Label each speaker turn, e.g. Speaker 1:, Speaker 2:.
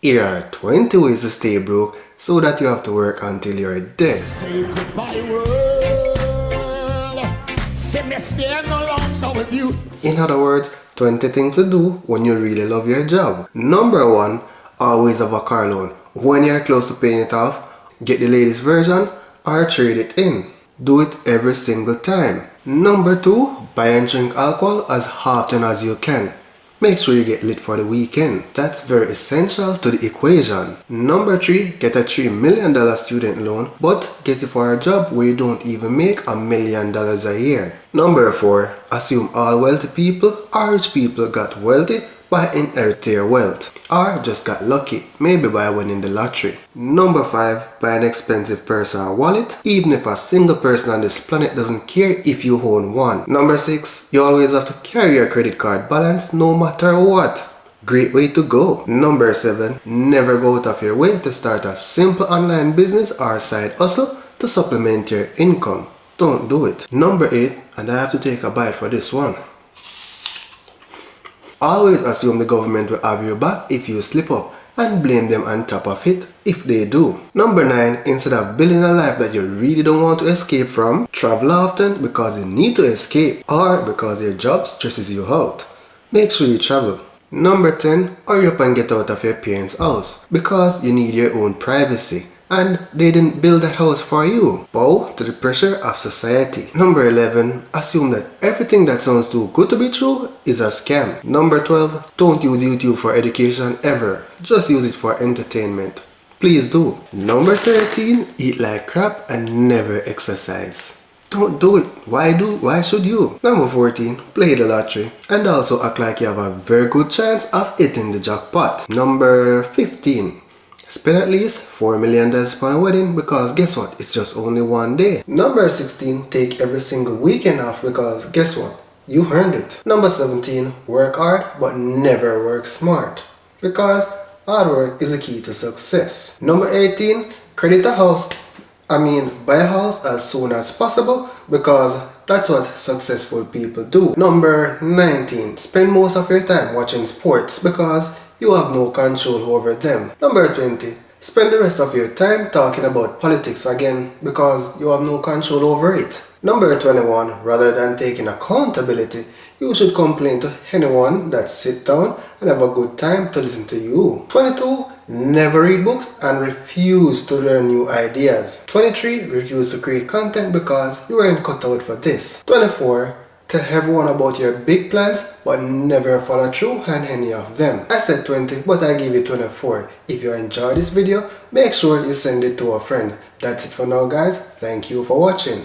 Speaker 1: Here are 20 ways to stay broke so that you have to work until you're dead.
Speaker 2: Say goodbye world. Say me stay no longer with you.
Speaker 1: In other words, 20 things to do when you really love your job. Number 1, always have a car loan. When you're close to paying it off, get the latest version or trade it in. Do it every single time. Number 2, buy and drink alcohol as often as you can. Make sure you get lit for the weekend. That's very essential to the equation. Number 3, get a $3 million student loan, but get it for a job where you don't even make $1 million a year. Number 4, assume all wealthy people or rich people got wealthy by inheriting their wealth, or just got lucky, maybe by winning the lottery. Number 5, buy an expensive personal wallet, even if a single person on this planet doesn't care if you own one. Number 6, you always have to carry your credit card balance no matter what. Great way to go. Number 7, never go out of your way to start a simple online business or side hustle to supplement your income. Don't do it. Number 8, and I have to take a bite for this one. Always assume the government will have your back if you slip up and blame them on top of it if they do. Number 9, instead of building a life that you really don't want to escape from, travel often because you need to escape or because your job stresses you out. Make sure you travel. Number 10, hurry up and get out of your parents' house because you need your own privacy. And they didn't build that house for you. Bow to the pressure of society. Number 11, assume that everything that sounds too good to be true is a scam. Number 12, don't use YouTube for education ever. Just use it for entertainment. Please do. Number 13, eat like crap and never exercise. Don't do it. Why should you? Number 14, play the lottery and also act like you have a very good chance of hitting the jackpot. Number 15, spend at least $4 million for a wedding because guess what? It's just only one day. Number 16, take every single weekend off because guess what? You earned it. Number 17, work hard but never work smart because hard work is the key to success. Number 18, buy a house as soon as possible because that's what successful people do. Number 19, spend most of your time watching sports because you have no control over them. Number 20, spend the rest of your time talking about politics again because you have no control over it. Number 21, rather than taking accountability, you should complain to anyone that sit down and have a good time to listen to you. 22, never read books and refuse to learn new ideas. 23, refuse to create content because you weren't cut out for this. 24, tell everyone about your big plans but never follow through on any of them. I said 20 but I give you 24. If you enjoyed this video, make sure you send it to a friend. That's it for now guys. Thank you for watching.